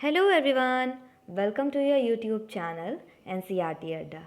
Hello everyone, welcome to your YouTube channel NCRT Adda.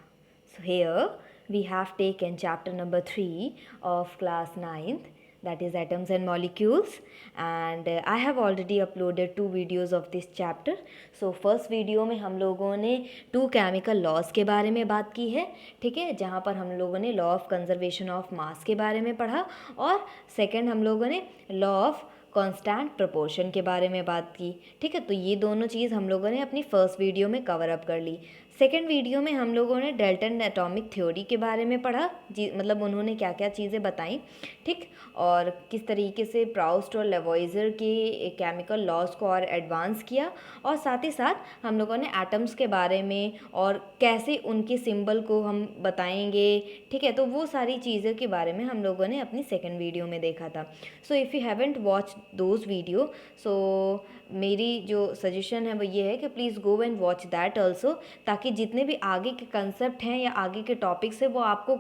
So here we have taken chapter number 3 of class 9th, that is atoms and molecules, and I have already uploaded 2 videos of this chapter. So first video में हम लोगों ने 2 chemical laws के बारे में बात की है, ठीक है, जहाँ पर हम लोगों ने law of conservation of mass के बारे में पढ़ा और सेकंड हम लोगों ने लॉ ऑफ कांस्टेंट प्रोपोर्शन के बारे में बात की। ठीक है, तो ये दोनों चीज़ हम लोगों ने अपनी फर्स्ट वीडियो में कवर अप कर ली। सेकेंड वीडियो में हम लोगों ने डाल्टन एटॉमिक थ्योरी के बारे में पढ़ा, जी मतलब उन्होंने क्या क्या चीज़ें बताई, ठीक, और किस तरीके से प्राउस्ट और लेवॉइजर के केमिकल लॉज को और एडवांस किया, और साथ ही साथ हम लोगों ने एटम्स के बारे में और कैसे उनके सिंबल को हम बताएंगे, ठीक है, तो वो सारी चीज़ों के बारे में हम लोगों ने अपनी सेकेंड वीडियो में देखा था। So if you haven't watch those video, so मेरी जो सजेशन है वो ये है कि please go and watch that also, ताकि जितने भी आगे के कंसेप्ट हैं या आगे के टॉपिक्स हैं वो आपको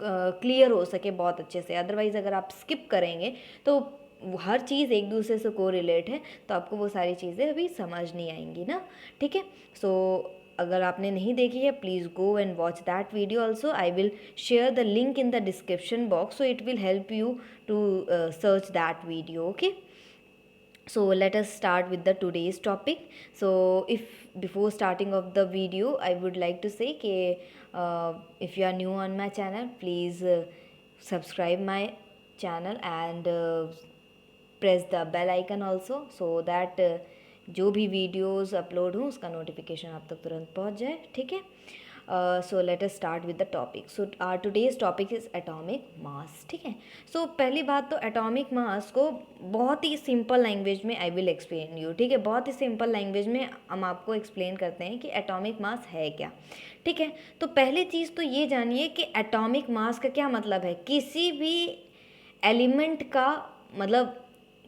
क्लियर हो सके बहुत अच्छे से। अदरवाइज़ अगर आप स्किप करेंगे तो हर चीज़ एक दूसरे से को रिलेट है, तो आपको वो सारी चीज़ें अभी समझ नहीं आएंगी ना, ठीक है। सो अगर आपने नहीं देखी है, please go and watch that video also. I will share the link in the description box, so it will help you to search that video, okay. So let us start with the today's topic. So if before starting of the video I would like to say कि if you are new on my channel, please subscribe my channel and press the bell icon also, so that जो भी videos upload हो उसका notification आप तक तुरंत पहुंच जाए, ठीक है। So let us start with the topic. So our today's topic is atomic mass, ठीक है। सो पहली बात तो एटॉमिक मास को बहुत ही सिंपल लैंग्वेज में आई विल एक्सप्लेन यू, ठीक है, बहुत ही सिंपल लैंग्वेज में हम आपको एक्सप्लेन करते हैं कि एटॉमिक मास है क्या, ठीक है। तो पहली चीज़ तो ये जानिए कि एटॉमिक मास का क्या मतलब है। किसी भी एलिमेंट का मतलब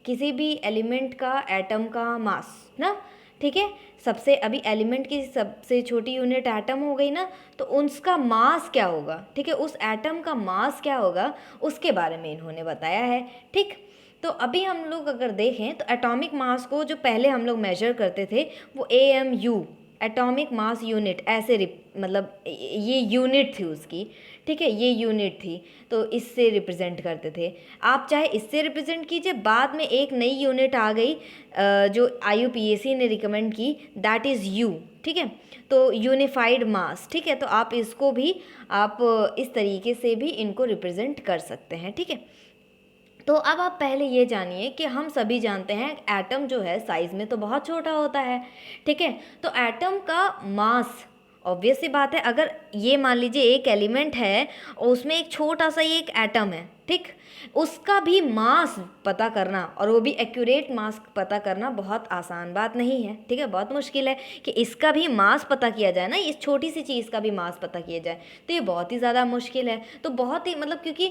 किसी भी एलिमेंट का एटम का मास ना, ठीक है, सबसे अभी एलिमेंट की सबसे छोटी यूनिट एटम हो गई ना, तो उसका मास क्या होगा, ठीक है, उस एटम का मास क्या होगा उसके बारे में इन्होंने बताया है, ठीक। तो अभी हम लोग अगर देखें तो एटॉमिक मास को जो पहले हम लोग मेजर करते थे वो AMU एटॉमिक मास यूनिट ऐसे मतलब ये यूनिट थी उसकी, ठीक है, ये यूनिट थी, तो इससे रिप्रेजेंट करते थे। आप चाहे इससे रिप्रेजेंट कीजिए, बाद में एक नई यूनिट आ गई जो IUPAC ने रिकमेंड की, दैट इज़ U, ठीक है, तो यूनिफाइड मास, ठीक है, तो आप इसको भी आप इस तरीके से भी इनको रिप्रेजेंट कर सकते हैं, ठीक है। तो अब आप पहले ये जानिए कि हम सभी जानते हैं एटम जो है साइज़ में तो बहुत छोटा होता है, ठीक है, तो एटम का मास ऑब्वियस सी बात है, अगर ये मान लीजिए एक एलिमेंट है और उसमें एक छोटा सा ये एक एटम है, ठीक, उसका भी मास पता करना और वो भी एक्यूरेट मास पता करना बहुत आसान बात नहीं है, ठीक है, बहुत मुश्किल है कि इसका भी मास पता किया जाए ना, इस छोटी सी चीज़ का भी मास पता किया जाए, तो ये बहुत ही ज़्यादा मुश्किल है। तो बहुत ही मतलब क्योंकि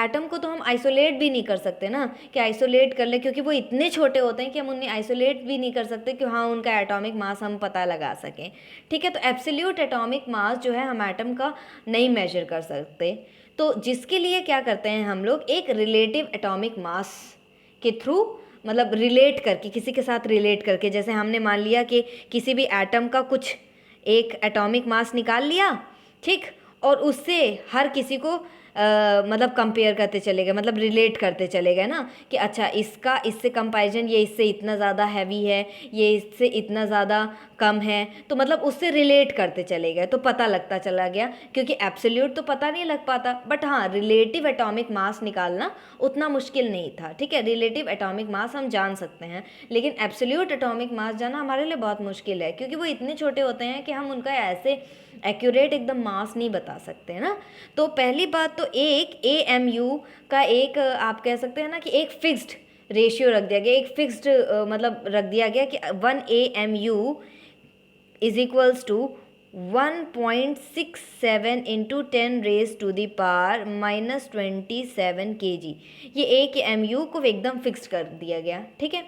एटम को तो हम आइसोलेट भी नहीं कर सकते ना कि आइसोलेट कर ले, क्योंकि वो इतने छोटे होते हैं कि हम उन्हें आइसोलेट भी नहीं कर सकते कि हाँ उनका एटॉमिक मास हम पता लगा सकें, ठीक है। तो एब्सोल्यूट एटॉमिक मास जो है हम एटम का नहीं मेजर कर सकते, तो जिसके लिए क्या करते हैं हम लोग एक रिलेटिव एटॉमिक मास के थ्रू मतलब रिलेट करके किसी के साथ रिलेट करके, जैसे हमने मान लिया कि किसी भी एटम का कुछ एक एटॉमिक मास निकाल लिया, ठीक, और उससे हर किसी को मतलब कंपेयर करते चले गए, मतलब रिलेट करते चले गए ना कि अच्छा इसका इससे कंपैरिजन ये इससे इतना ज़्यादा हैवी है, ये इससे इतना ज़्यादा कम है, तो मतलब उससे रिलेट करते चले गए तो पता लगता चला गया, क्योंकि एब्सोल्यूट तो पता नहीं लग पाता, बट हाँ रिलेटिव एटॉमिक मास निकालना उतना मुश्किल नहीं था, ठीक है। रिलेटिव एटॉमिक मास हम जान सकते हैं, लेकिन एब्सोल्यूट एटॉमिक मास जाना हमारे लिए बहुत मुश्किल है, क्योंकि वो इतने छोटे होते हैं कि हम उनका ऐसे एक्यूरेट एकदम मास नहीं बता सकते ना। तो पहली बात तो एक AMU का एक आप कह सकते हैं ना कि एक फिक्स्ड रेशियो रख दिया गया, एक फिक्स्ड मतलब रख दिया गया कि 1 AMU is equals to 1.67 into 10⁻⁻27 kg। ये एक MU को एकदम फिक्स्ड कर दिया गया, ठीक है,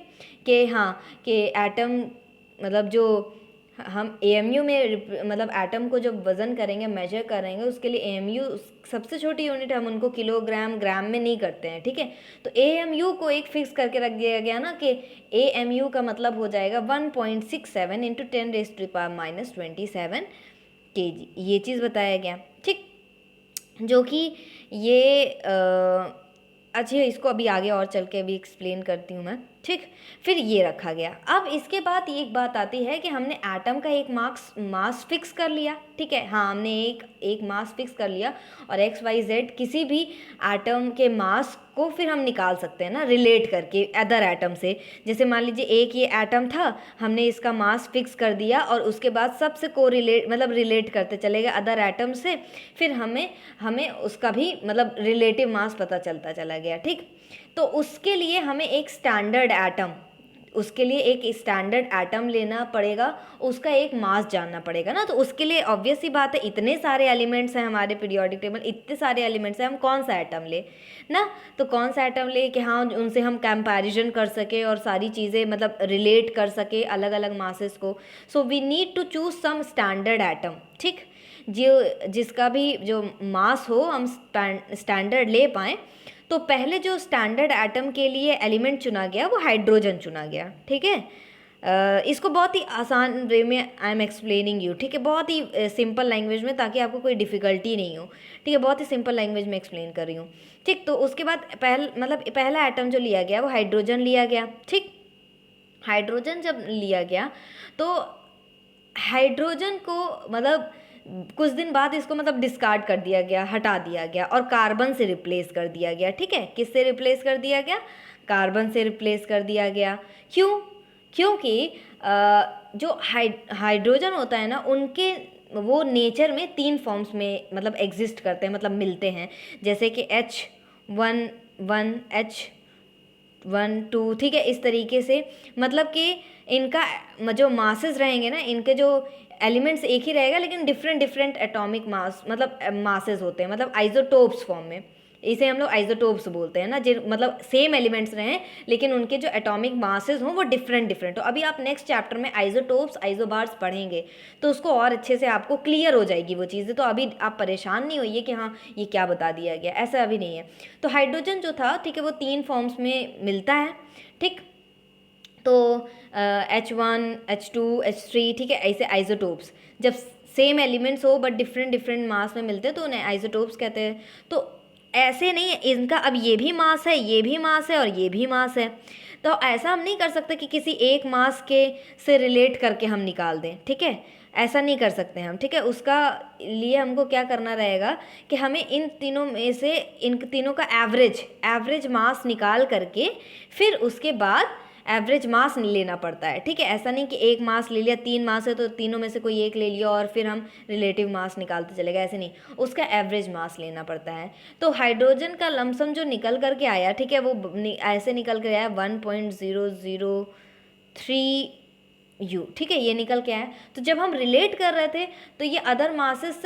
कि हाँ कि एटम मतलब जो हम एएमयू में मतलब एटम को जब वज़न करेंगे, मेजर करेंगे, उसके लिए एएमयू सबसे छोटी यूनिट है, हम उनको किलोग्राम ग्राम में नहीं करते हैं, ठीक है। तो एएमयू को एक फिक्स करके रख दिया गया ना कि एएमयू का मतलब हो जाएगा 1.67 इंटू 10⁻⁻27 kg, ये चीज़ बताया गया, ठीक। जो कि ये अच्छा, इसको अभी आगे और चल के अभी एक्सप्लेन करती हूँ मैं, ठीक। फिर ये रखा गया। अब इसके बाद एक बात आती है कि हमने एटम का एक मास फिक्स कर लिया, ठीक है। हाँ, हमने एक मास फिक्स कर लिया और एक्स वाई जेड किसी भी एटम के मास को फिर हम निकाल सकते हैं ना, रिलेट करके अदर एटम से। जैसे मान लीजिए एक ये एटम था, हमने इसका मास फिक्स कर दिया और उसके बाद सबसे कोरिलेट मतलब रिलेट करते चले गए अदर एटम से, फिर हमें उसका भी मतलब रिलेटिव मास पता चलता चला गया, ठीक। तो उसके लिए हमें एक स्टैंडर्ड एटम लेना पड़ेगा, उसका एक मास जानना पड़ेगा ना। तो उसके लिए ऑब्वियस सी बात है, इतने सारे एलिमेंट्स हैं हमारे पीरियोडिक टेबल, इतने सारे एलिमेंट्स हैं, हम कौन सा एटम ले ना। तो कौन सा एटम ले कि हाँ उनसे हम कंपैरिजन कर सके और सारी चीज़ें मतलब रिलेट कर सके अलग अलग मासेस को। So we need to choose some standard atom, ठीक, जिसका भी जो मास हो हम स्टैंडर्ड ले पाएँ। तो पहले जो स्टैंडर्ड एटम के लिए एलिमेंट चुना गया वो हाइड्रोजन चुना गया, ठीक है। इसको बहुत ही आसान वे में आई एम एक्सप्लेनिंग यू, ठीक है, बहुत ही सिंपल लैंग्वेज में, ताकि आपको कोई डिफ़िकल्टी नहीं हो, ठीक है। बहुत ही सिंपल लैंग्वेज में एक्सप्लेन कर रही हूँ, ठीक। तो उसके बाद पहला एटम जो लिया गया वो हाइड्रोजन लिया गया, ठीक। हाइड्रोजन जब लिया गया तो हाइड्रोजन को मतलब कुछ दिन बाद इसको मतलब डिस्कार्ड कर दिया गया, हटा दिया गया और कार्बन से रिप्लेस कर दिया गया, ठीक है। किससे रिप्लेस कर दिया गया? कार्बन से रिप्लेस कर दिया गया। क्यों? क्योंकि जो हाइड्रोजन होता है ना, उनके वो नेचर में 3 फॉर्म्स में मतलब एग्जिस्ट करते हैं, मतलब मिलते हैं। जैसे कि H1 H1 2, ठीक है, इस तरीके से मतलब कि इनका जो मासेस रहेंगे ना, इनके जो एलिमेंट्स एक ही रहेगा लेकिन डिफरेंट एटॉमिक मास मतलब मासेस होते हैं, मतलब आइसोटोप्स फॉर्म में। इसे हम लोग आइसोटोप्स बोलते हैं ना, जिन मतलब सेम एलिमेंट्स रहें लेकिन उनके जो एटॉमिक मासेस हों वो डिफरेंट। तो अभी आप नेक्स्ट चैप्टर में आइसोटोप्स आइसोबार्स पढ़ेंगे तो उसको और अच्छे से आपको क्लियर हो जाएगी वो चीज़ें। तो अभी आप परेशान नहीं होइए कि हाँ ये क्या बता दिया गया, ऐसा अभी नहीं है। तो हाइड्रोजन जो था, ठीक है, वो 3 फॉर्म्स में मिलता है, ठीक। तो H1 H2 H3, ठीक है, ऐसे आइसोटोप्स जब सेम एलिमेंट्स हो बट डिफरेंट मास में मिलते हैं तो उन्हें आइसोटोप्स कहते हैं। तो ऐसे नहीं है, इनका अब ये भी मास है, ये भी मास है और ये भी मास है। तो ऐसा हम नहीं कर सकते कि किसी एक मास के से रिलेट करके हम निकाल दें, ठीक है, ऐसा नहीं कर सकते हम, ठीक है। उसका लिए हमको क्या करना रहेगा कि हमें इन तीनों में से इन तीनों का एवरेज मास निकाल करके फिर उसके बाद एवरेज मास लेना पड़ता है, ठीक है। ऐसा नहीं कि एक मास ले लिया, 3 मास है तो तीनों में से कोई एक ले लिया और फिर हम रिलेटिव मास निकालते चलेगा, ऐसे नहीं, उसका एवरेज मास लेना पड़ता है। तो हाइड्रोजन का लमसम जो निकल करके आया, ठीक है, वो ऐसे निकल कर आया 1.003 U, ठीक है, ये निकल के आया। तो जब हम रिलेट कर रहे थे तो ये अदर मासेस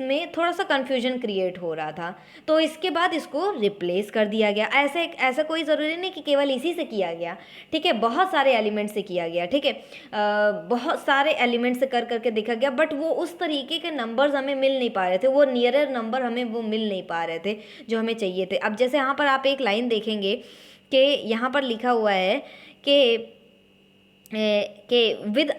में थोड़ा सा कन्फ्यूजन क्रिएट हो रहा था, तो इसके बाद इसको रिप्लेस कर दिया गया। ऐसा कोई ज़रूरी नहीं कि केवल इसी से किया गया, ठीक है, बहुत सारे एलिमेंट से किया गया, ठीक है। बहुत सारे एलिमेंट से कर करके देखा गया, बट वो उस तरीके के नंबर्स हमें मिल नहीं पा रहे थे, वो नियरर नंबर हमें वो मिल नहीं पा रहे थे जो हमें चाहिए थे। अब जैसे यहाँ पर आप एक लाइन देखेंगे कि यहाँ पर लिखा हुआ है कि with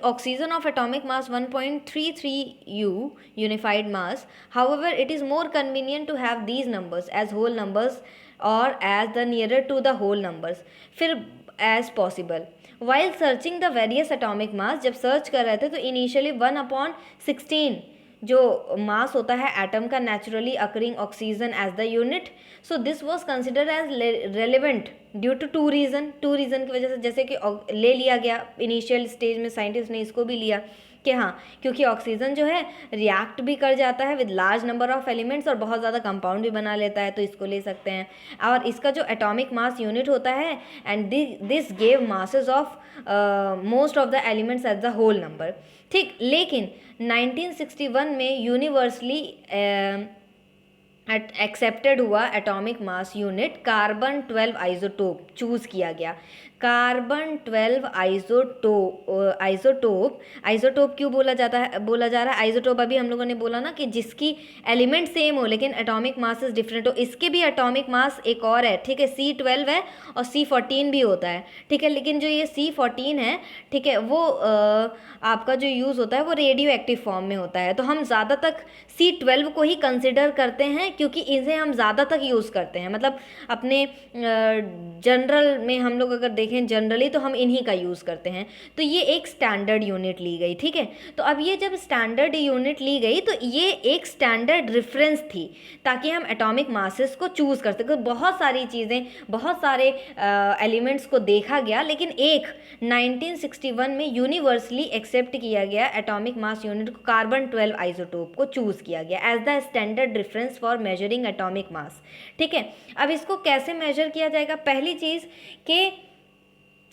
oxygen of atomic mass 1.33 U unified mass, however it is more convenient to have these numbers as whole numbers or as the nearer to the whole numbers फिर as possible. While searching the various atomic mass, जब search कर रहे थे तो initially 1/16 जो मास होता है atom का naturally occurring oxygen as the unit, so this was considered as relevant due to two reason की वजह से, जैसे कि ले लिया गया इनिशियल स्टेज में, साइंटिस्ट ने इसको भी लिया कि हाँ क्योंकि ऑक्सीजन जो है रिएक्ट भी कर जाता है with large number of elements और बहुत ज़्यादा कंपाउंड भी बना लेता है, तो इसको ले सकते हैं। और इसका जो एटॉमिक मास यूनिट होता है and this gave masses of most of the elements as the whole number, ठीक। लेकिन 1961 में यूनिवर्सली एक्सेप्टेड हुआ atomic mass unit carbon 12 isotope choose किया गया, कार्बन 12 आइसोटोप क्यों बोला जा रहा है आइसोटोप? अभी हम लोगों ने बोला ना कि जिसकी एलिमेंट सेम हो लेकिन एटॉमिक मासेस डिफरेंट हो। इसके भी एटॉमिक मास एक और है, ठीक है, C12 है और C14 भी होता है, ठीक है। लेकिन जो ये C14 है, ठीक है, वो आपका जो यूज़ होता है वो रेडियो एक्टिव फॉर्म में होता है। तो हम ज़्यादा तक C12 को ही कंसिडर करते हैं क्योंकि इसे हम ज़्यादा तक यूज़ करते हैं। मतलब अपने जनरल में हम लोग अगर देखें जनरली तो हम इन्हीं का यूज़ करते हैं। तो ये एक स्टैंडर्ड यूनिट ली गई, ठीक है। तो अब ये जब स्टैंडर्ड यूनिट ली गई तो ये एक स्टैंडर्ड रेफरेंस थी ताकि हम एटॉमिक मासेस को चूज़ कर सकें। बहुत सारी चीज़ें, बहुत सारे एलिमेंट्स को देखा गया, लेकिन एक 1961 में यूनिवर्सली एक्सेप्ट किया गया एटॉमिक मास यूनिट को, कार्बन 12 आइसोटोप को चूज़ किया गया as the standard reference for measuring atomic mass, ठीक है। अब इसको कैसे मेजर किया जाएगा? पहली चीज़ कि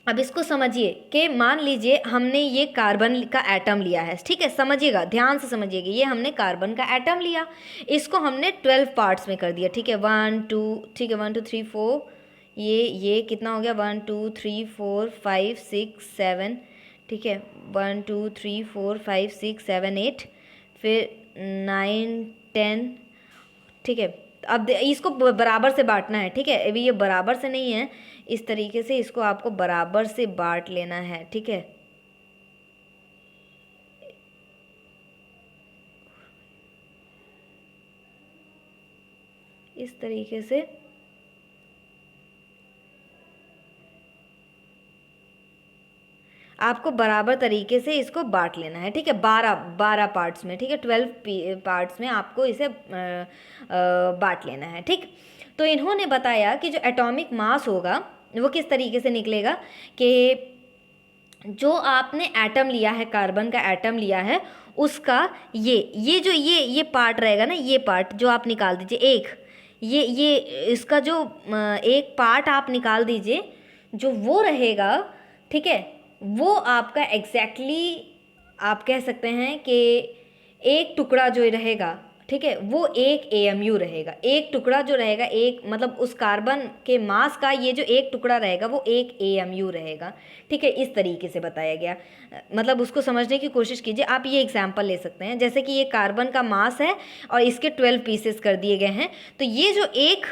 अब इसको समझिए कि मान लीजिए हमने ये कार्बन का एटम लिया है, ठीक है, समझिएगा, ध्यान से समझिएगा, ये हमने कार्बन का एटम लिया, इसको हमने 12 पार्ट्स में कर दिया, ठीक है, 1 2, ठीक है, 1 2 3 4, ये कितना हो गया, 1 2 3 4 5 6 7, ठीक है, 1 2 3 4 5 6 7 8, फिर 9 10, ठीक है। अब इसको बराबर से बांटना है, ठीक है, अभी ये बराबर से नहीं है, इस तरीके से इसको आपको बराबर से बांट लेना है, ठीक है। इस तरीके से आपको बराबर तरीके से इसको बांट लेना है, ठीक है, 12 पार्ट्स में, ठीक है, 12 पार्ट्स में आपको इसे बांट लेना है, ठीक। तो इन्होंने बताया कि जो एटॉमिक मास होगा वो किस तरीके से निकलेगा कि जो आपने एटम लिया है, कार्बन का एटम लिया है, उसका ये जो ये पार्ट रहेगा ना, ये पार्ट जो आप निकाल दीजिए, एक ये इसका जो एक पार्ट आप निकाल दीजिए, जो वो रहेगा, ठीक है, वो आपका एग्जैक्टली आप कह सकते हैं कि एक टुकड़ा जो रहेगा, ठीक है, वो एक AMU रहेगा। एक टुकड़ा जो रहेगा, एक मतलब उस कार्बन के मास का ये जो एक टुकड़ा रहेगा वो एक AMU रहेगा, ठीक है। इस तरीके से बताया गया, मतलब उसको समझने की कोशिश कीजिए। आप ये एग्जांपल ले सकते हैं, जैसे कि ये कार्बन का मास है और इसके 12 पीसेस कर दिए गए हैं, तो ये जो एक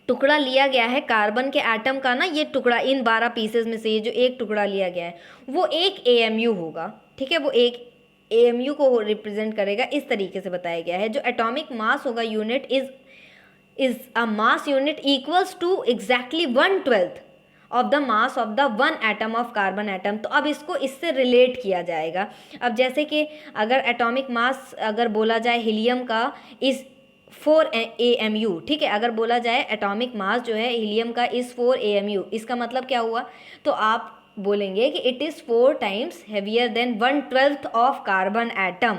टुकड़ा लिया गया है कार्बन के एटम का ना, ये टुकड़ा इन 12 पीसेस में से ये जो एक टुकड़ा लिया गया है वो एक AMU होगा, ठीक है, वो एक AMU को रिप्रेजेंट करेगा। इस तरीके से बताया गया है। जो एटॉमिक मास होगा unit is a mass unit equals to exactly 1/12 of the mass of the one atom of carbon atom. तो अब इसको इससे रिलेट किया जाएगा। अब जैसे कि अगर एटॉमिक मास अगर बोला जाए हीलियम का इस 4 AMU, ठीक है, अगर बोला जाए एटॉमिक मास जो है हीलियम का इस 4 AMU, इसका मतलब क्या हुआ? तो आप बोलेंगे कि it is 4 times heavier than 1/12 of carbon atom,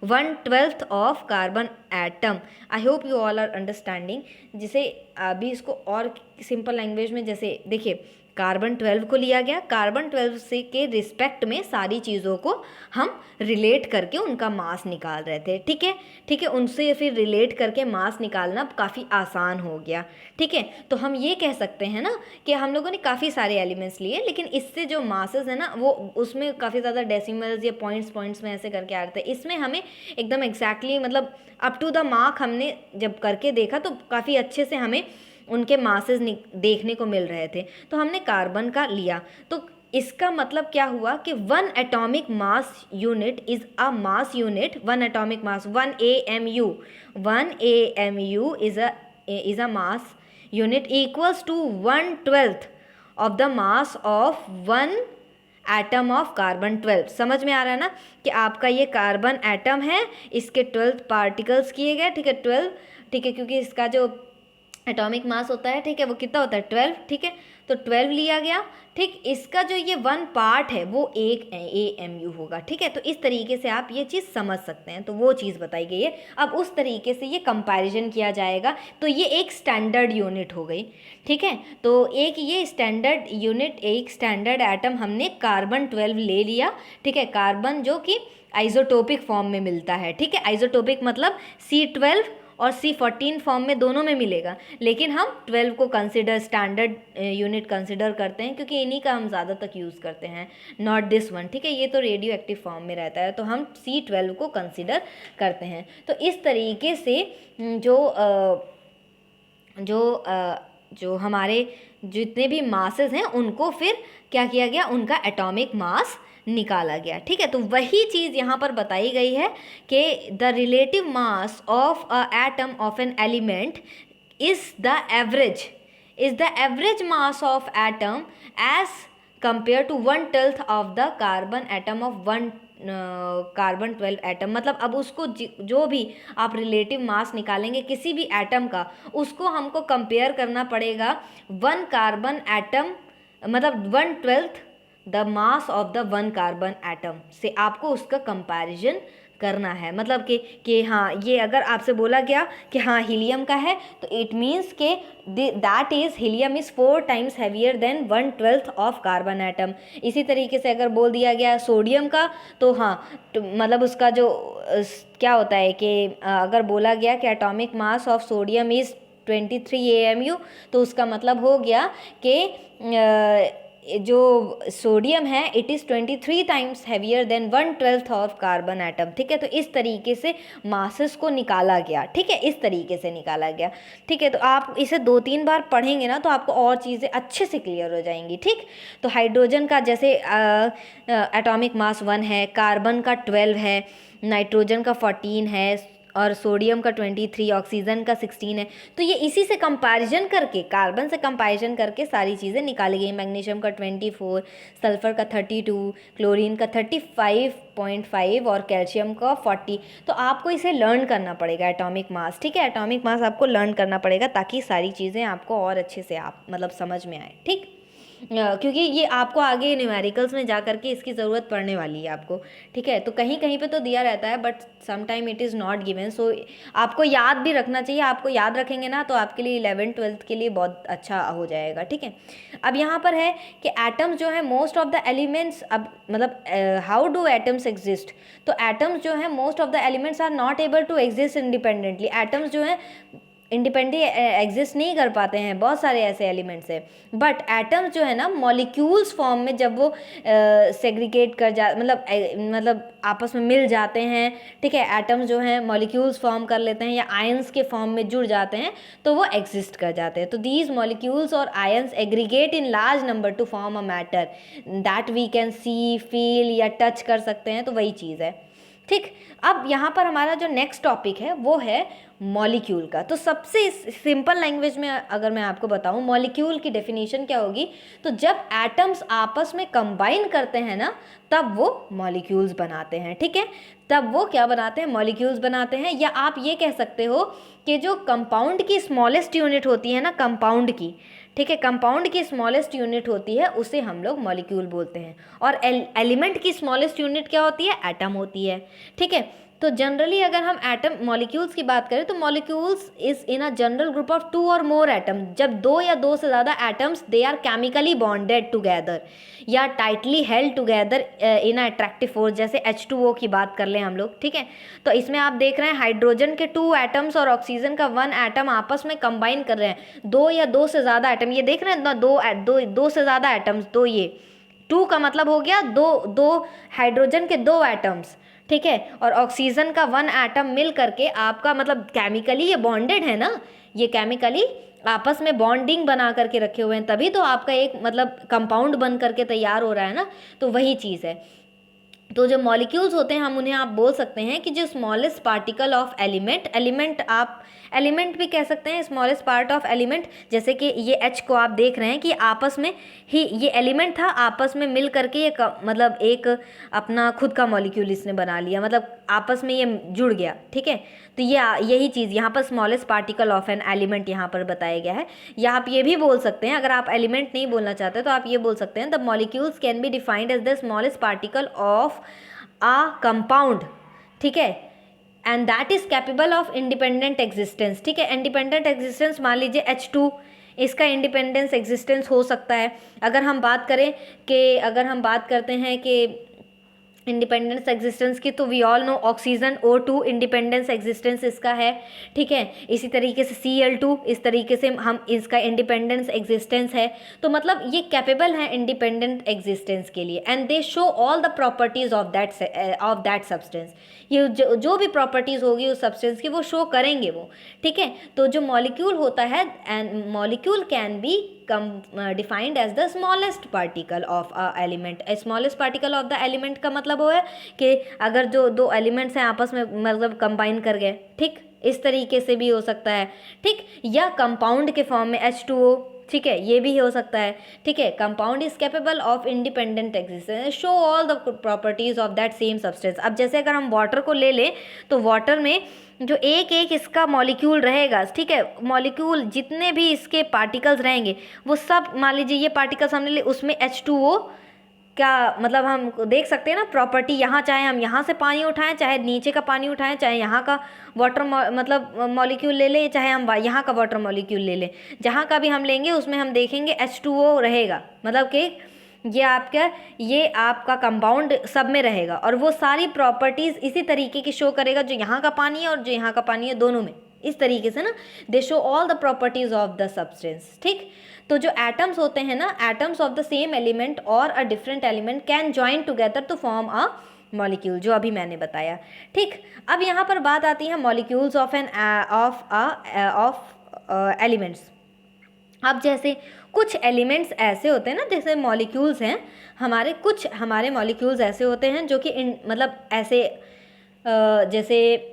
1/12 of carbon atom. I hope you all are understanding. जिसे अभी इसको और सिंपल लैंग्वेज में जैसे देखिए, कार्बन 12 को लिया गया, कार्बन 12 से के रिस्पेक्ट में सारी चीज़ों को हम रिलेट करके उनका मास निकाल रहे थे, ठीक है, ठीक है, उनसे फिर रिलेट करके मास निकालना काफ़ी आसान हो गया, ठीक है। तो हम ये कह सकते हैं ना कि हम लोगों ने काफ़ी सारे एलिमेंट्स लिए, लेकिन इससे जो मासेस है ना वो उसमें काफ़ी ज़्यादा डेसिमल्स या पॉइंट्स में ऐसे करके आ रहे थे। इसमें हमें एकदम एग्जैक्टली मतलब अप टू द मार्क हमने जब करके देखा तो काफ़ी अच्छे से हमें उनके मासेस देखने को मिल रहे थे। तो हमने कार्बन का लिया, तो इसका मतलब क्या हुआ कि one atomic mass unit is a mass unit, one atomic mass 1 AMU, 1 AMU is a mass unit equals to 1/12 of the mass of one atom of carbon 12। समझ में आ रहा है ना कि आपका ये कार्बन एटम है, इसके 12 पार्टिकल्स किए गए, ठीक है, 12, ठीक है, क्योंकि इसका जो एटॉमिक मास होता है, ठीक है, वो कितना होता है 12, ठीक है, तो 12 लिया गया, ठीक। इसका जो ये वन पार्ट है वो एक AMU होगा, ठीक है। तो इस तरीके से आप ये चीज़ समझ सकते हैं, तो वो चीज़ बताई गई है। अब उस तरीके से ये कंपैरिजन किया जाएगा, तो ये एक स्टैंडर्ड यूनिट हो गई, ठीक है। तो एक ये स्टैंडर्ड यूनिट, एक स्टैंडर्ड एटम हमने कार्बन 12 ले लिया, ठीक है, कार्बन जो कि आइसोटोपिक फॉर्म में मिलता है, ठीक है, आइसोटोपिक मतलब C12 और C14 फॉर्म में दोनों में मिलेगा, लेकिन हम 12 को कंसिडर स्टैंडर्ड यूनिट कंसिडर करते हैं क्योंकि इन्हीं का हम ज़्यादा तक यूज़ करते हैं, नॉट दिस वन, ठीक है। ये तो रेडियो एक्टिव फॉर्म में रहता है, तो हम C12 को कंसिडर करते हैं। तो इस तरीके से जो हमारे जितने भी मासेस हैं उनको फिर क्या किया गया, उनका एटॉमिक मास निकाला गया, ठीक है। तो वही चीज़ यहाँ पर बताई गई है कि the relative mass of a atom of an element is the average mass of atom as compare to 1/12 of the carbon atom of one carbon 12 atom. मतलब अब उसको जो भी आप रिलेटिव मास निकालेंगे किसी भी एटम का, उसको हमको कंपेयर करना पड़ेगा 1 कार्बन एटम, मतलब 1/12 the mass of the 1 carbon atom से आपको उसका कंपैरिजन करना है। मतलब कि हाँ, ये अगर आपसे बोला गया कि हाँ हीलियम का है, तो इट मीन्स के that is helium is 4 times heavier than 1/12 of carbon atom. इसी तरीके से अगर बोल दिया गया सोडियम का, तो हाँ मतलब उसका जो क्या होता है कि अगर बोला गया कि atomic mass of sodium is 23 AMU, तो उसका मतलब हो गया कि जो सोडियम है it is 23 times heavier than 1/12 of carbon atom, ठीक है। तो इस तरीके से मासेस को निकाला गया, ठीक है, इस तरीके से निकाला गया, ठीक है। तो आप इसे 2-3 बार पढ़ेंगे ना तो आपको और चीज़ें अच्छे से क्लियर हो जाएंगी, ठीक। तो हाइड्रोजन का जैसे एटॉमिक मास 1 है, कार्बन का 12 है, नाइट्रोजन का 14 है और सोडियम का 23, ऑक्सीजन का 16 है। तो ये इसी से कंपैरिजन करके, कार्बन से कंपैरिजन करके सारी चीज़ें निकाली गई। मैग्नीशियम का 24, सल्फर का 32, क्लोरीन का 35.5 और कैल्शियम का 40। तो आपको इसे लर्न करना पड़ेगा एटॉमिक मास, ठीक है। एटॉमिक मास आपको लर्न करना पड़ेगा ताकि सारी चीज़ें आपको और अच्छे से आप मतलब समझ में आए, ठीक। क्योंकि ये आपको आगे न्यूमेरिकल्स में जा करके इसकी ज़रूरत पड़ने वाली है आपको, ठीक है। तो कहीं कहीं पे तो दिया रहता है but sometime it is not given, so आपको याद भी रखना चाहिए। आपको याद रखेंगे ना तो आपके लिए 11th-12th के लिए बहुत अच्छा हो जाएगा, ठीक है। अब यहाँ पर है कि एटम्स जो है मोस्ट ऑफ द एलिमेंट्स, अब मतलब हाउ डू एटम्स एग्जिस्ट। तो एटम्स जो है most of the elements are not able to exist independently. Atoms जो है इंडिपेंडेंटली एग्जिस्ट नहीं कर पाते हैं, बहुत सारे ऐसे एलिमेंट्स हैं। बट एटम्स जो है ना मॉलिक्यूल्स फॉर्म में जब वो सेग्रीगेट कर जा मतलब आपस में मिल जाते हैं, ठीक है, एटम्स जो हैं मॉलिक्यूल्स फॉर्म कर लेते हैं या आयंस के फॉर्म में जुड़ जाते हैं तो वो एग्जिस्ट कर जाते हैं। तो दीज मॉलिक्यूल्स और ions aggregate in large number to form a matter that we can see, feel या टच कर सकते हैं। तो वही चीज़ है, ठीक। अब यहाँ पर हमारा जो नेक्स्ट टॉपिक है वो है मॉलिक्यूल का। तो सबसे सिंपल लैंग्वेज में अगर मैं आपको बताऊँ मॉलिक्यूल की डेफिनेशन क्या होगी, तो जब एटम्स आपस में कंबाइन करते हैं ना तब वो मॉलिक्यूल्स बनाते हैं, ठीक है। तब वो क्या बनाते हैं, मॉलिक्यूल्स बनाते हैं। या आप ये कह सकते हो कि जो कंपाउंड की स्मॉलेस्ट यूनिट होती है ना, कंपाउंड की, ठीक है, कंपाउंड की स्मॉलेस्ट यूनिट होती है उसे हम लोग मॉलिक्यूल बोलते हैं। और एलिमेंट की स्मॉलेस्ट यूनिट क्या होती है, एटम होती है, ठीक है। तो जनरली अगर हम एटम मॉलिक्यूल्स की बात करें तो molecules is in a general group of 2 और मोर एटम। जब 2 या 2 से ज़्यादा atoms they are chemically bonded together या tightly held together in a attractive force, जैसे H2O की बात कर लें हम लोग, ठीक है। तो इसमें आप देख रहे हैं हाइड्रोजन के 2 एटम्स और ऑक्सीजन का 1 एटम आपस में कंबाइन कर रहे हैं। 2 या 2 से ज़्यादा एटम, ये देख रहे हैं ना, दो से ज़्यादा एटम्स, दो, ये 2 का मतलब हो गया दो हाइड्रोजन के 2 एटम्स, ठीक है, और ऑक्सीजन का 1 एटम मिल करके आपका मतलब केमिकली ये बॉन्डेड है ना, ये केमिकली आपस में बॉन्डिंग बना करके रखे हुए हैं, तभी तो आपका एक मतलब कंपाउंड बन करके तैयार हो रहा है ना। तो वही चीज़ है। तो जो मॉलिक्यूल्स होते हैं हम उन्हें आप बोल सकते हैं कि जो स्मॉलेस्ट पार्टिकल ऑफ एलिमेंट आप एलिमेंट भी कह सकते हैं, स्मॉलेस्ट पार्ट ऑफ एलिमेंट। जैसे कि ये H को आप देख रहे हैं कि आपस में ही ये एलिमेंट था, आपस में मिल करके ये मतलब एक अपना खुद का मॉलिक्यूल इसने बना लिया, मतलब आपस में ये जुड़ गया, ठीक है। तो ये यही चीज़ यहाँ पर smallest particle of an element यहाँ पर बताया गया है। या आप ये भी बोल सकते हैं, अगर आप एलिमेंट नहीं बोलना चाहते तो आप ये बोल सकते हैं the molecules can be defined as the smallest particle of a compound, ठीक है, and that is capable of independent existence, ठीक है। इंडिपेंडेंट एग्जिस्टेंस मान लीजिए H2, इसका इंडिपेंडेंस एग्जिस्टेंस हो सकता है। अगर हम बात करते हैं कि इंडिपेंडेंस एग्जिस्टेंस की, तो we all know oxygen O2 independence existence इसका है, ठीक है। इसी तरीके से Cl2, इस तरीके से हम इसका इंडिपेंडेंस एग्जिस्टेंस है। तो मतलब ये कैपेबल है इंडिपेंडेंट एग्जिस्टेंस के लिए, and they show all the properties of that substance. ये जो भी प्रॉपर्टीज होगी उस सब्सटेंस की वो शो करेंगे वो, ठीक है। तो जो मॉलिक्यूल होता है, and molecule can be defined as the smallest particle of a element. Smallest particle of the element का मतलब वो है कि अगर जो दो एलिमेंट्स हैं आपस में मतलब कंबाइन कर गए, ठीक, इस तरीके से भी हो सकता है, ठीक, या कंपाउंड के फॉर्म में H2O, ठीक है, ये भी हो सकता है, ठीक है। Compound is capable of independent existence, show all the properties of that same substance. अब जैसे अगर हम वाटर को ले लें तो वाटर में जो एक एक इसका मॉलिक्यूल रहेगा, ठीक है, मॉलिक्यूल जितने भी इसके पार्टिकल्स रहेंगे वो सब, मान लीजिए ये पार्टिकल्स हमने लिए, उसमें H2O का मतलब हम देख सकते हैं ना प्रॉपर्टी, यहाँ चाहे हम यहाँ से पानी उठाएं, चाहे नीचे का पानी उठाएं, चाहे यहाँ का वाटर मतलब मॉलिक्यूल ले लें, चाहे हम यहाँ का वाटर मॉलिक्यूल ले लें, जहाँ का भी हम लेंगे उसमें हम देखेंगे H2O रहेगा, मतलब कि ये आपका कंपाउंड सब में रहेगा, और वो सारी प्रॉपर्टीज़ इसी तरीके की शो करेगा जो यहाँ का पानी है और जो यहाँ का पानी है, दोनों में इस तरीके से ना, they show all the properties of the substance, ठीक। तो जो एटम्स होते हैं ना, atoms of the same element और a different element can join together to form a molecule, जो अभी मैंने बताया, ठीक। अब यहाँ पर बात आती है मॉलिक्यूल्स ऑफ एलिमेंट्स। अब जैसे कुछ एलिमेंट्स ऐसे होते हैं ना, जैसे मॉलिक्यूल्स हैं हमारे, कुछ हमारे मॉलिक्यूल्स ऐसे होते हैं जो कि मतलब ऐसे जैसे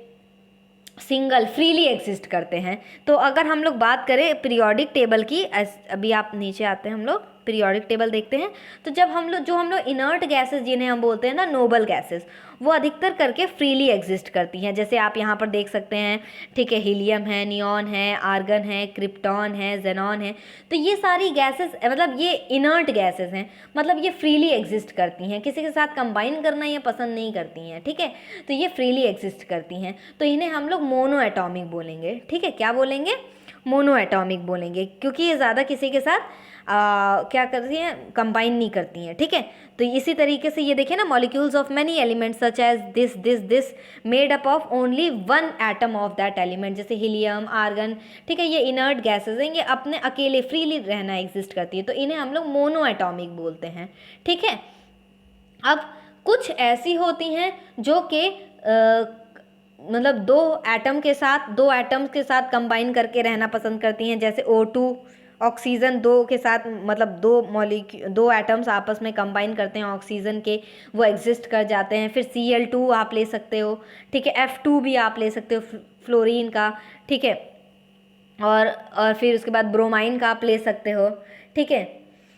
सिंगल फ्रीली एग्जिस्ट करते हैं। तो अगर हम लोग बात करें पीरियोडिक टेबल की, अभी आप नीचे आते हैं, हम लोग पीरियोडिक टेबल देखते हैं, तो जब हम लोग इनर्ट गैसेस जिन्हें हम बोलते हैं ना नोबल गैसेस, वो अधिकतर करके फ्रीली एग्जिस्ट करती हैं। जैसे आप यहाँ पर देख सकते हैं, ठीक है, हीलियम है, नियॉन है, आर्गन है, क्रिप्टॉन है, जेनॉन है। तो ये सारी गैसेस मतलब ये इनर्ट गैसेस हैं, मतलब ये फ्रीली एग्जिस्ट करती हैं, किसी के साथ कंबाइन करना ये पसंद नहीं करती हैं, ठीक है। तो ये फ्रीली एग्जिस्ट करती हैं, तो इन्हें हम लोग मोनो एटॉमिक बोलेंगे, ठीक है। क्या बोलेंगे? मोनो एटॉमिक बोलेंगे, क्योंकि ये ज़्यादा किसी के साथ क्या करती हैं, कंबाइन नहीं करती हैं, ठीक है। तो इसी तरीके से ये देखिए ना, molecules of many elements such as this made up of only one atom of that element, जैसे हीलियम, आर्गन, ठीक है, ये इनर्ट गैसेस हैं, ये अपने अकेले फ्रीली रहना एग्जिस्ट करती है, तो इन्हें हम लोग मोनो एटॉमिक बोलते हैं, ठीक है। अब कुछ ऐसी होती हैं जो कि मतलब दो एटम्स के साथ कंबाइन करके रहना पसंद करती हैं, जैसे O2 ऑक्सीजन, दो के साथ मतलब दो एटम्स आपस में कंबाइन करते हैं ऑक्सीजन के, वो एग्जिस्ट कर जाते हैं। फिर Cl2 आप ले सकते हो, ठीक है, F2 भी आप ले सकते हो फ्लोरीन का, ठीक है, और फिर उसके बाद ब्रोमाइन का आप ले सकते हो, ठीक है,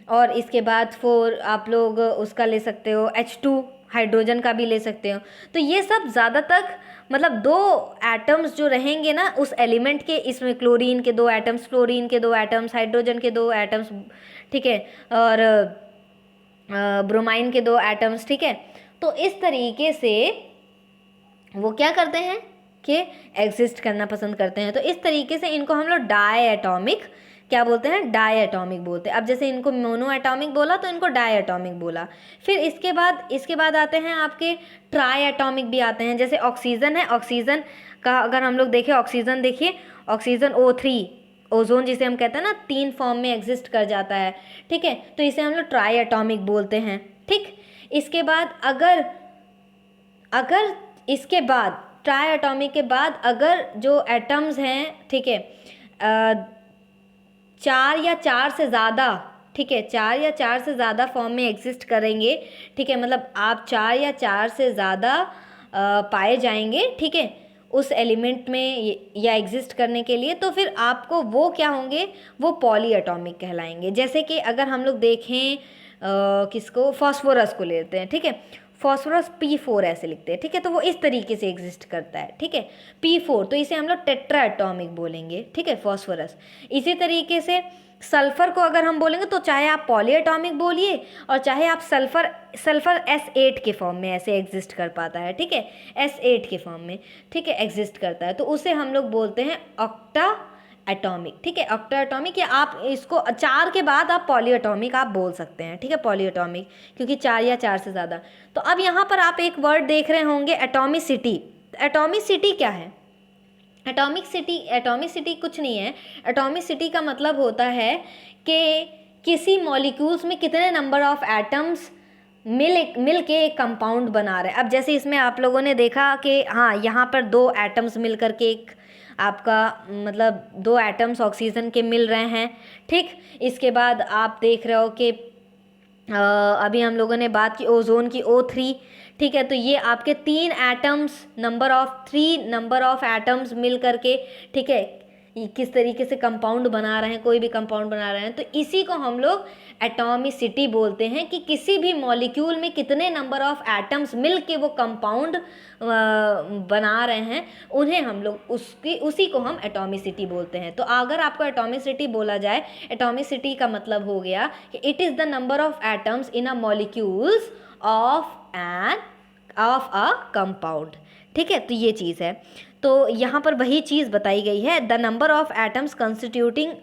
और इसके बाद फिर आप लोग उसका ले सकते हो H2 हाइड्रोजन का भी ले सकते हो। तो ये सब ज़्यादातर मतलब दो एटम्स जो रहेंगे ना उस एलिमेंट के, इसमें क्लोरीन के दो एटम्स, फ्लोरीन के दो एटम्स, हाइड्रोजन के दो एटम्स, ठीक है, और ब्रोमाइन के दो एटम्स, ठीक है। तो इस तरीके से वो क्या करते हैं कि एग्जिस्ट करना पसंद करते हैं। तो इस तरीके से इनको हम लोग डायएटॉमिक क्या बोलते हैं, डायएटॉमिक बोलते हैं। अब जैसे इनको मोनो एटॉमिक बोला तो इनको डायएटॉमिक बोला। फिर इसके बाद आते हैं आपके ट्रायएटॉमिक भी आते हैं। जैसे ऑक्सीजन है, ऑक्सीजन का अगर हम लोग देखें, ऑक्सीजन देखिए, ऑक्सीजन O3 ओजोन जिसे हम कहते हैं ना, 3 फॉर्म में एग्जिस्ट कर जाता है, ठीक है, तो इसे हम लोग ट्रायएटॉमिक बोलते हैं, ठीक। इसके बाद अगर इसके बाद ट्रायएटॉमिक के बाद अगर जो एटम्स हैं, ठीक है, 4 या 4 से ज़्यादा, ठीक है, 4 या 4 से ज़्यादा फॉर्म में एग्जिस्ट करेंगे, ठीक है, मतलब आप 4 या 4 से ज़्यादा पाए जाएंगे, ठीक है, उस एलिमेंट में या एग्जिस्ट करने के लिए, तो फिर आपको वो क्या होंगे, वो पॉलीएटॉमिक कहलाएंगे। जैसे कि अगर हम लोग देखें किसको, फॉस्फोरस को लेते हैं, ठीक है, फॉस्फोरस P4 ऐसे लिखते हैं, ठीक है, तो वो इस तरीके से एग्जिस्ट करता है, ठीक है, P4, तो इसे हम लोग टेट्रा एटॉमिक बोलेंगे, ठीक है, फॉस्फोरस। इसी तरीके से सल्फर को अगर हम बोलेंगे तो चाहे आप पॉलीएटॉमिक बोलिए और चाहे आप सल्फर S8 के फॉर्म में ऐसे एग्जिस्ट कर पाता है, ठीक है, S8 के फॉर्म में, ठीक है, एग्जिस्ट करता है, तो उसे हम लोग बोलते हैं ऑक्टा एटॉमिक, ठीक है, ऑक्टो एटॉमिक, या आप इसको 4 के बाद आप पॉली एटॉमिक आप बोल सकते हैं, ठीक है, पॉली एटॉमिक, क्योंकि 4 या 4 से ज़्यादा। तो अब यहाँ पर आप एक वर्ड देख रहे होंगे एटॉमिसिटी। एटॉमिसिटी क्या है? एटॉमिसिटी कुछ नहीं है। एटॉमिसिटी का मतलब होता है कि किसी मॉलिक्यूल्स में कितने नंबर ऑफ एटम्स मिल के एक कंपाउंड बना रहे हैं। अब जैसे इसमें आप लोगों ने देखा कि हाँ, यहाँ पर 2 एटम्स मिल कर के एक आपका मतलब 2 एटम्स ऑक्सीजन के मिल रहे हैं, ठीक। इसके बाद आप देख रहे हो कि अभी हम लोगों ने बात की ओजोन की, O3, ठीक है। तो ये आपके 3 एटम्स, नंबर ऑफ एटम्स मिल करके, ठीक है, किस तरीके से कंपाउंड बना रहे हैं, कोई भी कंपाउंड बना रहे हैं, तो इसी को हम लोग एटॉमिसिटी बोलते हैं कि किसी भी मॉलिक्यूल में कितने नंबर ऑफ एटम्स मिल के वो कंपाउंड बना रहे हैं, उन्हें हम लोग उसी को हम एटॉमिसिटी बोलते हैं। तो अगर आपको एटॉमिसिटी बोला जाए, एटॉमिसिटी का मतलब हो गया कि it is the number of atoms in a molecules of a compound, ठीक है। तो ये चीज़ है। तो यहाँ पर वही चीज़ बताई गई है, the number of atoms constituting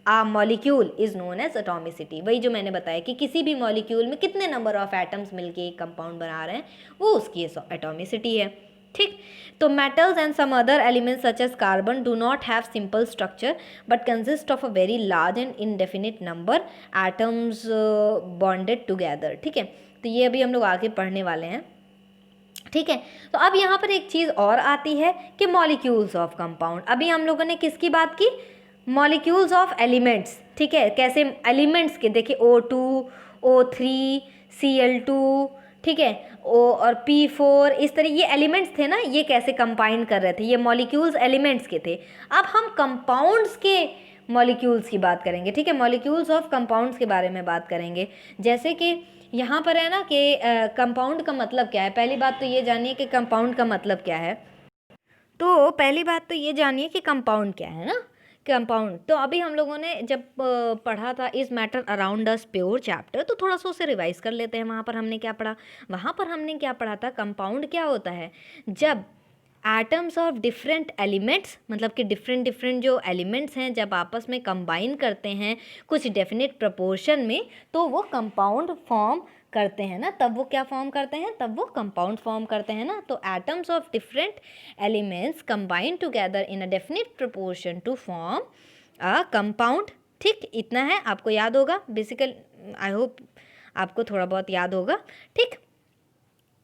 a molecule is known as atomicity. वही जो मैंने बताया कि किसी भी मॉलिक्यूल में कितने नंबर ऑफ एटम्स मिलके एक कंपाउंड बना रहे हैं, वो उसकी एटॉमिसिटी है, ठीक। तो metals and some other elements such as carbon do not have simple structure but consist of a very large and indefinite number atoms bonded together, ठीक है। तो ये अभी हम लोग आगे पढ़ने वाले हैं, ठीक है। तो अब यहाँ पर एक चीज़ और आती है कि मॉलिक्यूल्स ऑफ कंपाउंड। अभी हम लोगों ने किसकी बात की? मॉलिक्यूल्स ऑफ एलिमेंट्स, ठीक है। कैसे एलिमेंट्स के, देखिए O2, O3, Cl2, ठीक है, O और P4, इस तरह ये एलिमेंट्स थे ना, ये कैसे कंबाइन कर रहे थे, ये मॉलिक्यूल्स एलिमेंट्स के थे। अब हम कंपाउंड्स के मॉलिक्यूल्स की बात करेंगे, ठीक है, मॉलिक्यूल्स ऑफ कंपाउंड्स के बारे में बात करेंगे। जैसे कि यहाँ पर है ना कि कंपाउंड का मतलब क्या है। पहली बात तो ये जानिए कि कंपाउंड का मतलब क्या है। तो पहली बात तो ये जानिए कि कंपाउंड क्या है ना, कंपाउंड। तो अभी हम लोगों ने जब पढ़ा था इस matter around us pure chapter, तो थोड़ा सा उसे रिवाइज कर लेते हैं। वहाँ पर हमने क्या पढ़ा? वहाँ पर हमने क्या पढ़ा था? कंपाउंड क्या होता है? जब एटम्स ऑफ डिफरेंट एलिमेंट्स, मतलब कि डिफरेंट जो एलिमेंट्स हैं, जब आपस में कंबाइन करते हैं कुछ डेफिनेट प्रपोर्शन में, तो वो कंपाउंड फॉर्म करते हैं ना। तब वो क्या फॉर्म करते हैं? तब वो कंपाउंड फॉर्म करते हैं ना। तो atoms of different elements combine together in a definite proportion to form a compound, ठीक। इतना है, आपको याद होगा बेसिकल, आई होप आपको थोड़ा बहुत याद होगा, ठीक।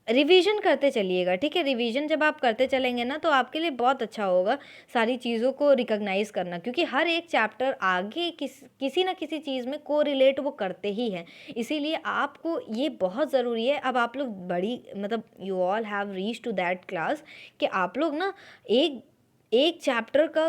रिवीजन करते चलिएगा, ठीक है। रिवीजन जब आप करते चलेंगे ना, तो आपके लिए बहुत अच्छा होगा सारी चीज़ों को रिकॉग्नाइज़ करना, क्योंकि हर एक चैप्टर आगे किसी ना किसी चीज़ में को रिलेट वो करते ही हैं। इसीलिए आपको ये बहुत ज़रूरी है। अब आप लोग बड़ी, मतलब you all have reach to that class कि आप लोग ना एक चैप्टर का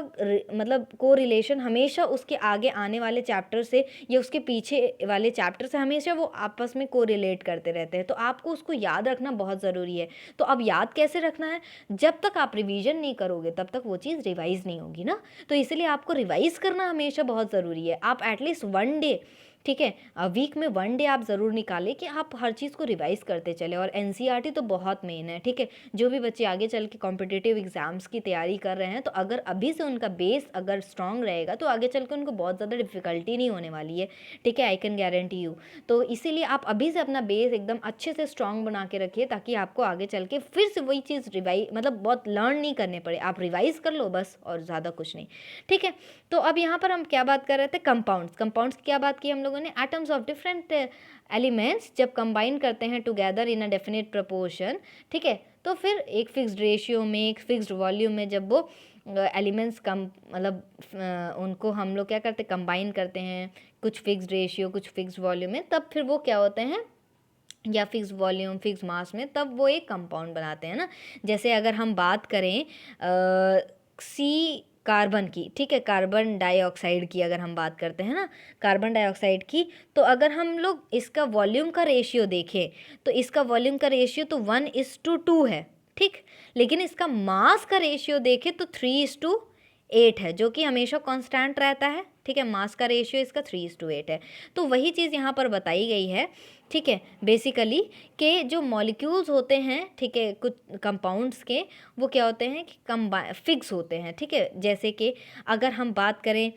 मतलब को रिलेशन हमेशा उसके आगे आने वाले चैप्टर से या उसके पीछे वाले चैप्टर से हमेशा वो आपस में को रिलेट करते रहते हैं। तो आपको उसको याद रखना बहुत ज़रूरी है। तो अब याद कैसे रखना है? जब तक आप रिवीजन नहीं करोगे तब तक वो चीज़ रिवाइज़ नहीं होगी ना। तो इसलिए आपको रिवाइज़ करना हमेशा बहुत ज़रूरी है। आप एटलीस्ट 1 डे, ठीक है, वीक में 1 डे आप ज़रूर निकालें कि आप हर चीज़ को रिवाइज़ करते चले। और एनसीईआरटी तो बहुत मेन है, ठीक है। जो भी बच्चे आगे चल के कॉम्पिटिटिव एग्ज़ाम्स की तैयारी कर रहे हैं, तो अगर अभी से उनका बेस अगर स्ट्रॉन्ग रहेगा तो आगे चल के उनको बहुत ज़्यादा डिफ़िकल्टी नहीं होने वाली है, ठीक है। I can guarantee you. तो इसीलिए आप अभी से अपना बेस एकदम अच्छे से स्ट्रॉन्ग बना के रखिए, ताकि आपको आगे चल के फिर से वही चीज़ मतलब बहुत लर्न नहीं करने पड़े। आप रिवाइज़ कर लो बस, और ज़्यादा कुछ नहीं, ठीक है। तो अब यहाँ पर हम क्या बात कर रहे थे? कंपाउंड्स की क्या बात की हम लोगों ने? एटम्स ऑफ डिफरेंट एलिमेंट्स जब कंबाइन करते हैं together in a definite proportion, ठीक है, तो फिर एक फिक्स्ड रेशियो में, एक फिक्स्ड वॉल्यूम में जब वो एलिमेंट्स मतलब उनको हम लोग क्या करते? कंबाइन करते हैं कुछ फिक्स्ड रेशियो, कुछ फिक्स्ड वॉल्यूम में, तब फिर वो क्या होते हैं, या फिक्स वॉल्यूम, फिक्स मास में, तब वो एक कंपाउंड बनाते हैं ना। जैसे अगर हम बात करें कार्बन की, ठीक है, कार्बन डाइऑक्साइड की अगर हम बात करते हैं ना, कार्बन डाइऑक्साइड की, तो अगर हम लोग इसका वॉल्यूम का रेशियो देखें, तो इसका वॉल्यूम का रेशियो तो 1:2 है, ठीक। लेकिन इसका मास का रेशियो देखें तो 3:8 है, जो कि हमेशा कांस्टेंट रहता है, ठीक है, मास का रेशियो इसका 3:8 है। तो वही चीज़ यहाँ पर बताई गई है, ठीक है, बेसिकली कि जो मॉलिक्यूल्स होते हैं, ठीक है, कुछ कंपाउंड्स के, वो क्या होते हैं कि फिक्स होते हैं, ठीक है। जैसे कि अगर हम बात करें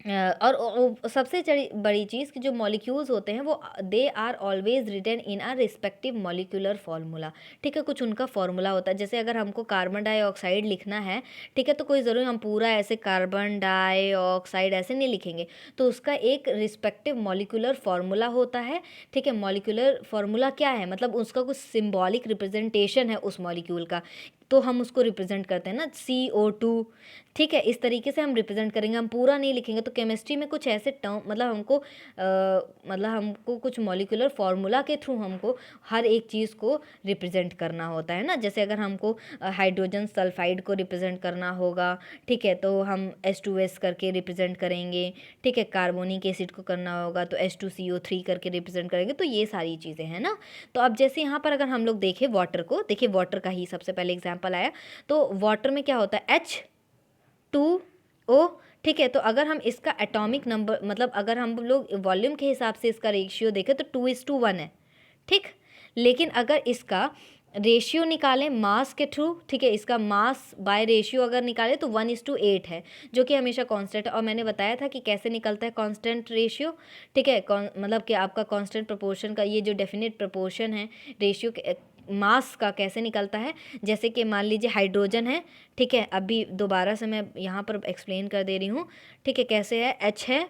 और सबसे बड़ी चीज़ कि जो मॉलिक्यूल्स होते हैं वो they are always written in a respective molecular formula, ठीक है, कुछ उनका फार्मूला होता है। जैसे अगर हमको कार्बन डाइऑक्साइड लिखना है, ठीक है, तो कोई ज़रूरी हम पूरा ऐसे कार्बन डाइऑक्साइड ऐसे नहीं लिखेंगे, तो उसका एक रिस्पेक्टिव मॉलिक्यूलर फार्मूला होता है, ठीक है। मॉलिक्यूलर फार्मूला क्या है, मतलब उसका कुछ सिम्बॉलिक रिप्रेजेंटेशन है उस मॉलिक्यूल का, तो हम उसको रिप्रेजेंट करते हैं ना, CO2, ठीक है, इस तरीके से हम रिप्रेजेंट करेंगे, हम पूरा नहीं लिखेंगे। तो केमिस्ट्री में कुछ ऐसे टर्म मतलब हमको कुछ मॉलिक्यूलर फार्मूला के थ्रू हमको हर एक चीज़ को रिप्रेजेंट करना होता है ना। जैसे अगर हमको हाइड्रोजन सल्फाइड को रिप्रेजेंट करना होगा, ठीक है, तो हम H2S करके रिप्रेजेंट करेंगे, ठीक है। कार्बोनिक एसिड को करना होगा तो H2CO3 करके रिप्रेजेंट करेंगे। तो ये सारी चीज़ें हैं ना। तो अब जैसे यहाँ पर अगर हम लोग देखें वाटर को, देखिए वाटर का ही सबसे पहले एग्जाम्पल आया, तो वाटर में क्या होता है H2O, ठीक है। तो अगर हम इसका एटॉमिक नंबर, मतलब अगर हम लोग वॉल्यूम के हिसाब से इसका रेशियो देखें तो 2:1 है, ठीक। लेकिन अगर इसका रेशियो निकालें मास के थ्रू, ठीक है, इसका मास बाय रेशियो अगर निकालें तो 1:8 है, जो कि हमेशा कांस्टेंट है। और मैंने बताया था कि कैसे निकलता है कांस्टेंट रेशियो, ठीक है, मतलब कि आपका कांस्टेंट प्रोपोर्शन का ये जो डेफिनेट प्रोपोर्शन है रेशियो के मास का कैसे निकलता है। जैसे कि मान लीजिए हाइड्रोजन है, ठीक है, अभी दोबारा से मैं यहाँ पर एक्सप्लेन कर दे रही हूँ, ठीक है, कैसे है, H है,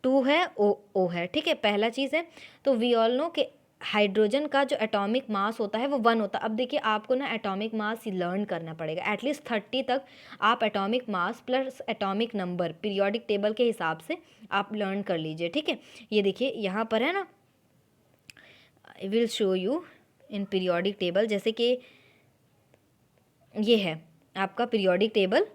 2 है, O है, ठीक है, पहला चीज़ है। तो वी ऑल नो कि हाइड्रोजन का जो एटॉमिक मास होता है वो 1 होता है। अब देखिए आपको ना एटॉमिक मास लर्न करना पड़ेगा, एटलीस्ट 30 तक आप atomic mass plus atomic number periodic table के हिसाब से आप लर्न कर लीजिए, ठीक है। ये देखिए यहाँ पर है ना, I will show you in periodic table, जैसे कि ये है आपका पीरियोडिक टेबल।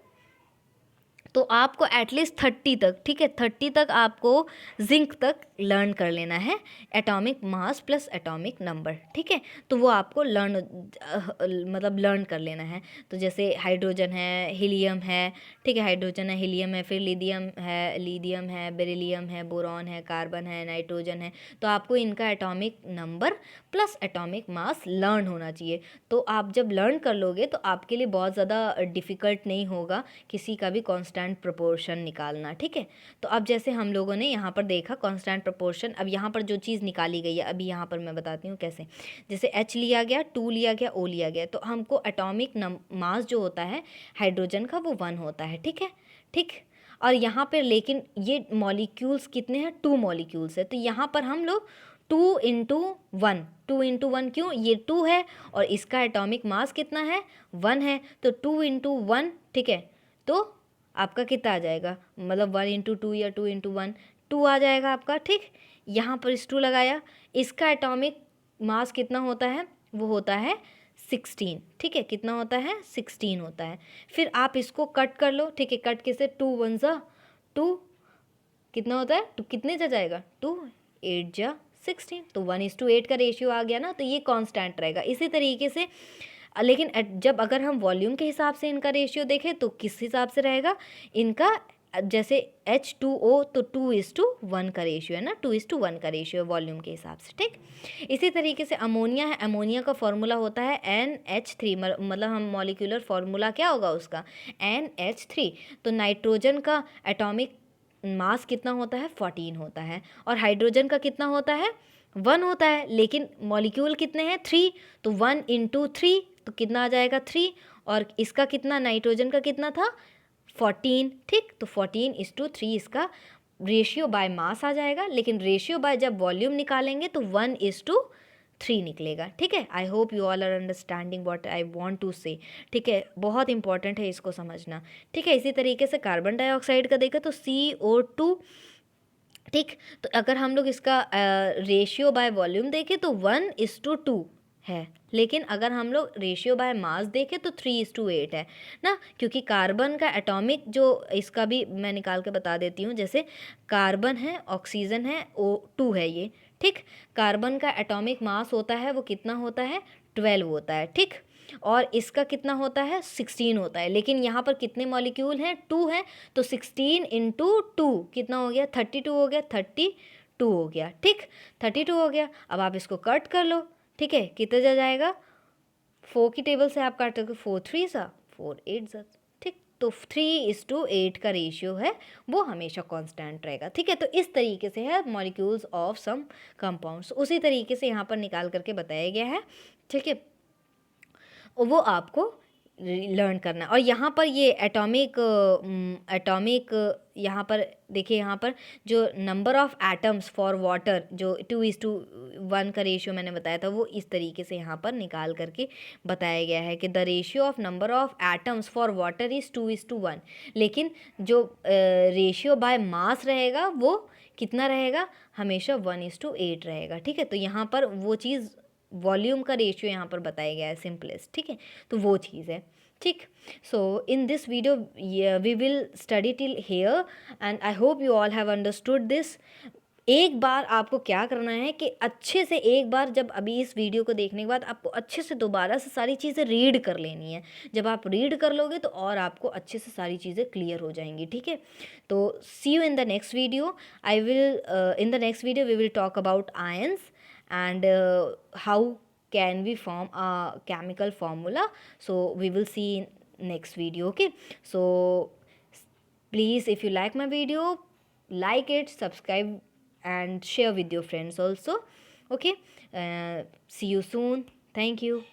तो आपको एटलीस्ट 30 तक, ठीक है, 30 तक आपको जिंक तक लर्न कर लेना है, atomic mass plus atomic number, ठीक है। तो वो आपको मतलब लर्न कर लेना है। तो जैसे हाइड्रोजन है, हीलियम है, ठीक है, हाइड्रोजन है, हीलियम है, फिर लिथियम है, बेरिलियम है, बोरॉन है, कार्बन है, नाइट्रोजन है। तो आपको इनका atomic number plus atomic mass learn होना चाहिए। तो आप जब लर्न कर लोगे तो आपके लिए बहुत ज़्यादा डिफ़िकल्ट नहीं होगा किसी का भी कांस्टेंट प्रोपोर्शन निकालना, ठीक है। तो अब जैसे हम लोगों ने यहाँ पर देखा कांस्टेंट प्रोपोर्शन, अब यहाँ पर जो चीज़ निकाली गई है अभी यहाँ पर मैं बताती हूँ कैसे। जैसे H लिया गया, 2 लिया गया, O लिया गया, तो हमको एटॉमिक मास जो होता है हाइड्रोजन का वो 1 होता है, ठीक है, ठीक। और यहाँ पर लेकिन ये मॉलिक्यूल्स कितने हैं, 2 मॉलिक्यूल्स है। तो यहाँ पर हम लोग 2 × 1, 2 × 1 क्यों, ये 2 है और इसका एटॉमिक मास कितना है, 1 है, तो 2 × 1, ठीक है। तो आपका कितना आ जाएगा, मतलब 1 × 2 या 2 × 1, 2 आ जाएगा आपका, ठीक। यहाँ पर इस 2 लगाया, इसका एटॉमिक मास कितना होता है, वो होता है 16, ठीक है, कितना होता है, 16 होता है। फिर आप इसको कट कर लो, ठीक है, कट कैसे, 2 × 1 = 2, कितना होता है, तो कितने जा जाएगा, 2 × 8 = 16, तो 1:8 का रेशियो आ गया ना। तो ये कांस्टेंट रहेगा। इसी तरीके से लेकिन जब अगर हम वॉल्यूम के हिसाब से इनका रेशियो देखें तो किस हिसाब से रहेगा इनका, जैसे H2O तो 2:1 का रेशियो है ना, 2:1 का रेशियो है वॉल्यूम के हिसाब से, ठीक। इसी तरीके से अमोनिया है, अमोनिया का फॉर्मूला होता है NH3, मतलब हम मॉलिक्यूलर फार्मूला क्या होगा उसका, NH3। तो नाइट्रोजन का एटॉमिक मास कितना होता है, 14 होता है, और हाइड्रोजन का कितना होता है, 1 होता है, लेकिन मॉलिक्यूल कितने हैं, 3, तो 1 × 3, तो कितना आ जाएगा, 3, और इसका कितना, नाइट्रोजन का कितना था, 14, ठीक। तो 14:3 इसका रेशियो बाय मास आ जाएगा, लेकिन रेशियो बाय जब वॉल्यूम निकालेंगे तो 1:3 निकलेगा, ठीक है। I hope you all are understanding what I want to say, ठीक है, बहुत इंपॉर्टेंट है इसको समझना, ठीक है। इसी तरीके से कार्बन डाइऑक्साइड का देखें तो CO2, ठीक। तो अगर हम लोग इसका रेशियो बाय वॉल्यूम देखें तो 1:2 है, लेकिन अगर हम लोग रेशियो बाय मास देखें तो 3:8 है ना, क्योंकि कार्बन का एटॉमिक जो, इसका भी मैं निकाल के बता देती हूँ। जैसे कार्बन है, ऑक्सीजन है, O2 है ये, ठीक। कार्बन का एटॉमिक मास होता है वो कितना होता है, 12 होता है, ठीक। और इसका कितना होता है 16 होता है, लेकिन यहाँ पर कितने मॉलिक्यूल हैं 2 हैं, तो 16 इंटू 2 कितना हो गया 32 हो गया, 32 हो गया, ठीक 32 हो गया। अब आप इसको कट कर लो, ठीक है, कितना जा जाएगा 4 की टेबल से आप काटोगे 4 3 सा 4 8 सा, ठीक, तो 3:8 का रेशियो है वो हमेशा कांस्टेंट रहेगा, ठीक है। तो इस तरीके से है मॉलिक्यूल्स ऑफ सम कंपाउंड्स, उसी तरीके से यहाँ पर निकाल करके बताया गया है, ठीक है, और वो आपको लर्न करना है। और यहाँ पर ये एटॉमिक यहाँ पर देखिए, यहाँ पर जो number of atoms for water जो 2:1 का रेशियो मैंने बताया था, वो इस तरीके से यहाँ पर निकाल करके बताया गया है कि the ratio of number of atoms for water is 2:1, लेकिन जो रेशियो बाय मास रहेगा वो कितना रहेगा, हमेशा 1:8 रहेगा, ठीक है। तो यहाँ पर वो चीज़ वॉल्यूम का रेशियो यहाँ पर बताया गया है सिंपलेस्ट, ठीक है, तो वो चीज़ है, ठीक। So in this video we will study till here and I hope you all have understood this. एक बार आपको क्या करना है कि अच्छे से एक बार, जब अभी इस वीडियो को देखने के बाद आपको अच्छे से दोबारा से सारी चीज़ें रीड कर लेनी है। जब आप रीड कर लोगे तो और आपको अच्छे से सारी चीज़ें क्लियर हो जाएंगी, ठीक है। तो see you in the next video. I will in the next video we will talk about ions and how can we form a chemical formula. So we will see in next video. Okay, so please, if you like my video, like it, subscribe and share with your friends also. Okay, see you soon. Thank you.